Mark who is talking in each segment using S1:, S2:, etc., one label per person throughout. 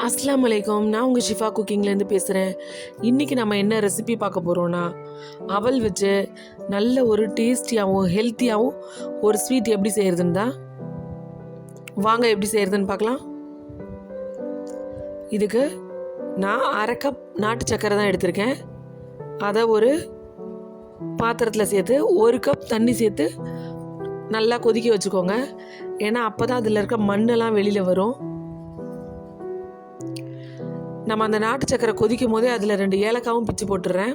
S1: அஸ்ஸலாமு அலைக்கும். நான் உங்கள் ஷிஃபா குக்கிங்லேருந்து பேசுகிறேன். இன்றைக்கி நம்ம என்ன ரெசிபி பார்க்க போகிறோன்னா, அவல் வச்சு நல்ல ஒரு டேஸ்டியாகவும் ஹெல்த்தியாகவும் ஒரு ஸ்வீட் எப்படி செய்கிறதுன்னு தான். வாங்க எப்படி செய்கிறதுன்னு பார்க்கலாம். இதுக்கு நான் 1/2 கப் நாட்டு சக்கரை தான் எடுத்திருக்கேன். அதை ஒரு பாத்திரத்தில் சேர்த்து 1 கப் தண்ணி சேர்த்து நல்லா கொதிக்க வச்சுக்கோங்க. ஏன்னா அப்போ தான் அதில் இருக்க மண்ணெல்லாம் வெளியில் வரும். நம்ம அந்த நாட்டு சக்கரை கொதிக்கும் போதே அதில் 2 ஏலக்காவும் பிச்சு போட்டுடுறேன்.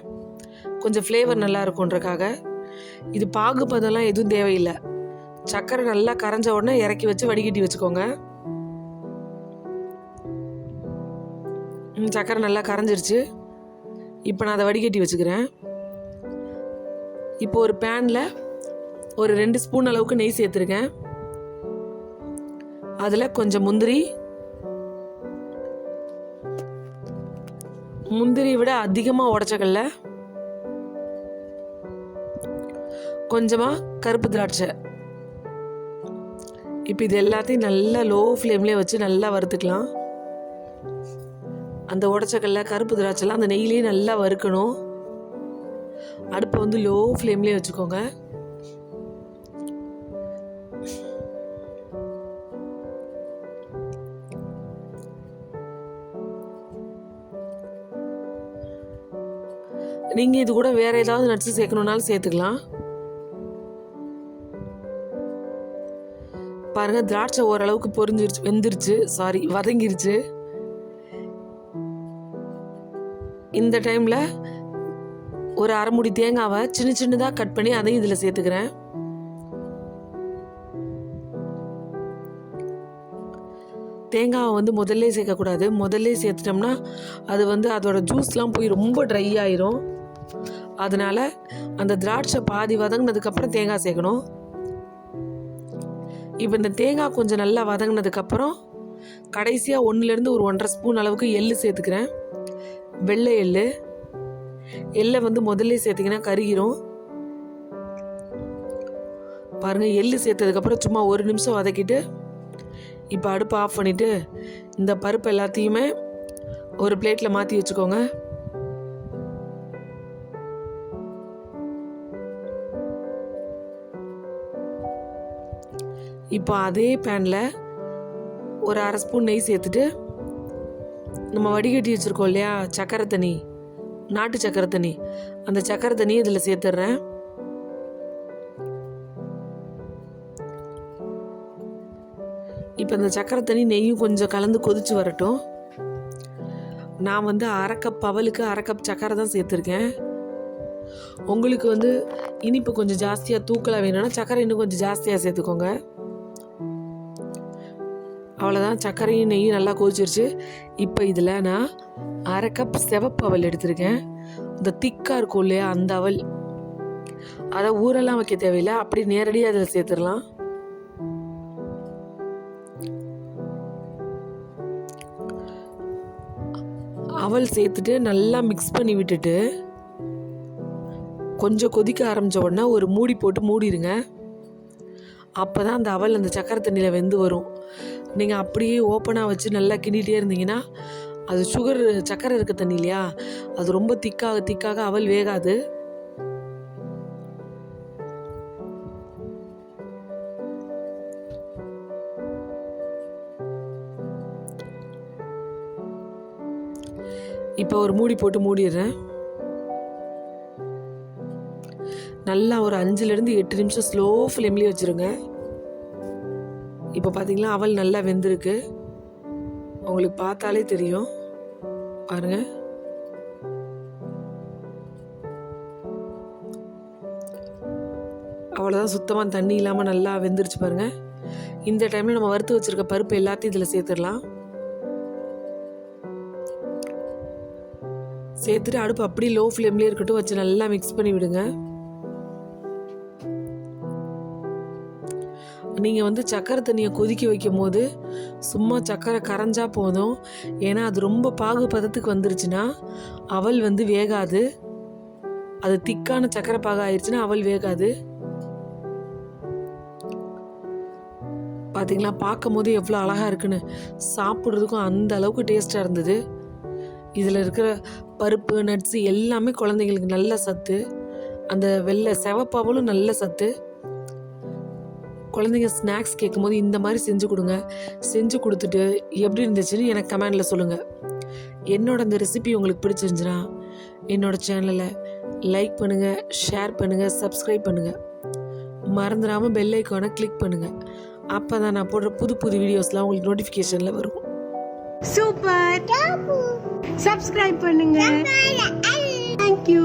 S1: கொஞ்சம் ஃப்ளேவர் நல்லா இருக்குன்றக்காக. இது பாகுபதம்லாம் எதுவும் தேவையில்லை. சக்கரை நல்லா கரைஞ்ச உடனே இறக்கி வச்சு வடிகட்டி வச்சுக்கோங்க. சக்கரை நல்லா கரைஞ்சிருச்சு. இப்போ நான் அதை வடிகட்டி வச்சுக்கிறேன். இப்போ ஒரு பேனில் ஒரு 2 ஸ்பூன் அளவுக்கு நெய் சேர்த்துருக்கேன். அதில் கொஞ்சம் முந்திரி விட அதிகமாக உடச்சக்கல்ல, கொஞ்சமாக கருப்பு திராட்சை. இப்போ இது எல்லாத்தையும் நல்லா லோ ஃப்ளேம்லேயே வச்சு நல்லா வறுத்துக்கலாம். அந்த உடச்சக்கல்ல கருப்பு திராட்சைலாம் அந்த நெய்லேயே நல்லா வறுக்கணும். அடுப்பை வந்து லோ ஃப்ளேம்லேயே வச்சுக்கோங்க. நீங்கள் இது கூட வேறு ஏதாவது நட்ஸ் சேர்க்கணுன்னாலும் சேர்த்துக்கலாம். பாருங்கள், திராட்சை ஓரளவுக்கு வதங்கிருச்சு. இந்த டைமில் ஒரு 1/2 மூடி தேங்காவை சின்னதாக கட் பண்ணி அதையும் இதில் சேர்த்துக்கிறேன். தேங்காவை வந்து முதல்ல சேர்க்கக்கூடாது. முதல்ல சேர்த்துட்டோம்னா அது வந்து அதோட ஜூஸ்லாம் போய் ரொம்ப ட்ரை ஆயிரும். அதனால் அந்த திராட்சை பாதி வதங்கினதுக்கப்புறம் தேங்காய் சேர்க்கணும். இப்போ இந்த தேங்காய் கொஞ்சம் நல்லா வதங்கினதுக்கப்புறம் கடைசியாக 1லேருந்து ஒரு 1.5 ஸ்பூன் அளவுக்கு எள்ளு சேர்த்துக்கிறேன். வெள்ளை எள்ளை வந்து முதல்ல சேர்த்திங்கன்னா கருகிரும். பாருங்கள், எள்ளு சேர்த்ததுக்கப்புறம் சும்மா 1 நிமிஷம் வதக்கிட்டு இப்போ அடுப்பை ஆஃப் பண்ணிவிட்டு இந்த பருப்பு எல்லாத்தையுமே ஒரு பிளேட்டில் மாற்றி வச்சுக்கோங்க. இப்போ அதே பேனில் ஒரு 1/2 ஸ்பூன் நெய் சேர்த்துட்டு நம்ம வடிகட்டி வச்சுருக்கோம் இல்லையா சக்கரை தண்ணி, நாட்டு சக்கரை தண்ணி, அந்த சக்கரை தண்ணியை இதில் சேர்த்துட்றேன். இப்போ இந்த சக்கரை தண்ணி நெய்யும் கொஞ்சம் கலந்து கொதிச்சு வரட்டும். நான் வந்து 1/2 கப் அவலுக்கு 1/2 கப் சக்கரை தான் சேர்த்துருக்கேன். உங்களுக்கு வந்து இனிப்பு கொஞ்சம் ஜாஸ்தியாக தூக்கலாக வேணும்னா சக்கரை இன்னும் கொஞ்சம் ஜாஸ்தியாக சேர்த்துக்கோங்க. அவ்வளோதான், சர்க்கரையும் நெய்யும் நல்லா கொதிச்சிருச்சு. இப்போ இதில் நான் 1/2 கப் சிவப்பு அவல் எடுத்திருக்கேன். இந்த திக்காக இருக்கும் இல்லையா அந்த அவல், அதை ஊரெல்லாம் வைக்க தேவையில்லை, அப்படி நேரடியாக அதில் சேர்த்துடலாம். அவல் சேர்த்துட்டு நல்லா மிக்ஸ் பண்ணி விட்டுட்டு கொஞ்சம் கொதிக்க ஆரம்பித்த உடனே ஒரு மூடி போட்டு மூடிடுங்க. அப்போ தான் அந்த அவல் அந்த சக்கரை தண்ணியில் வெந்து வரும். நீங்கள் அப்படியே ஓப்பனாக வச்சு நல்லா கிண்டிகிட்டே இருந்தீங்கன்னா அது சக்கரை இருக்க தண்ணி இல்லையா, அது ரொம்ப திக்காக அவல் வேகாது. இப்போ ஒரு மூடி போட்டு மூடிடுறேன். நல்லா ஒரு 5லேருந்து 8 நிமிஷம் ஸ்லோ ஃப்ளேம்லேயே வச்சுருங்க. இப்போ பார்த்தீங்களா, அவல் நல்லா வெந்திருக்கு. உங்களுக்கு பார்த்தாலே தெரியும். பாருங்கள், அவ்வளோதான், சுத்தமாக தண்ணி இல்லாமல் நல்லா வெந்துருச்சு பாருங்கள். இந்த டைமில் நம்ம வறுத்து வச்சுருக்க பருப்பு எல்லாத்தையும் இதில் சேர்த்துடலாம். சேர்த்துட்டு அடுப்பு அப்படியே லோ ஃப்ளேம்லேயே இருக்கட்டும், வச்சு நல்லா மிக்ஸ் பண்ணி விடுங்க. நீங்கள் வந்து சக்கரை தண்ணியை கொதிக்க வைக்கும் போது சும்மா சக்கரை கரைஞ்சா போதும். ஏன்னா அது ரொம்ப பாகு பதத்துக்கு வந்துருச்சுன்னா அவல் வந்து வேகாது. அது திக்கான சக்கரை பாகு ஆயிடுச்சுன்னா அவல் வேகாது. பார்த்தீங்களா, பார்க்கும் போது எவ்வளோ அழகாக இருக்குன்னு. சாப்பிட்றதுக்கும் அந்த அளவுக்கு டேஸ்ட்டாக இருந்தது. இதில் இருக்கிற பருப்பு நட்ஸு எல்லாமே குழந்தைங்களுக்கு நல்ல சத்து. அந்த செவப்பவலும் நல்ல சத்து. குழந்தைங்க ஸ்நாக்ஸ் கேட்கும்போது இந்த மாதிரி செஞ்சு கொடுங்க. செஞ்சு கொடுத்துட்டு எப்படி இருந்துச்சுன்னு எனக்கு கமெண்டில் சொல்லுங்கள். என்னோட அந்த ரெசிபி உங்களுக்கு பிடிச்சிருந்துச்சுன்னா என்னோடய சேனலை லைக் பண்ணுங்கள், ஷேர் பண்ணுங்கள், சப்ஸ்கிரைப் பண்ணுங்கள். மறந்துடாமல் பெல் ஐக்கானை கிளிக் பண்ணுங்கள். அப்போ தான் நான் போடுற புது புது வீடியோஸ்லாம் உங்களுக்கு நோட்டிஃபிகேஷனில் வரும்.
S2: சூப்பர். சப்ஸ்கிரைப் பண்ணுங்க. தேங்க்யூ.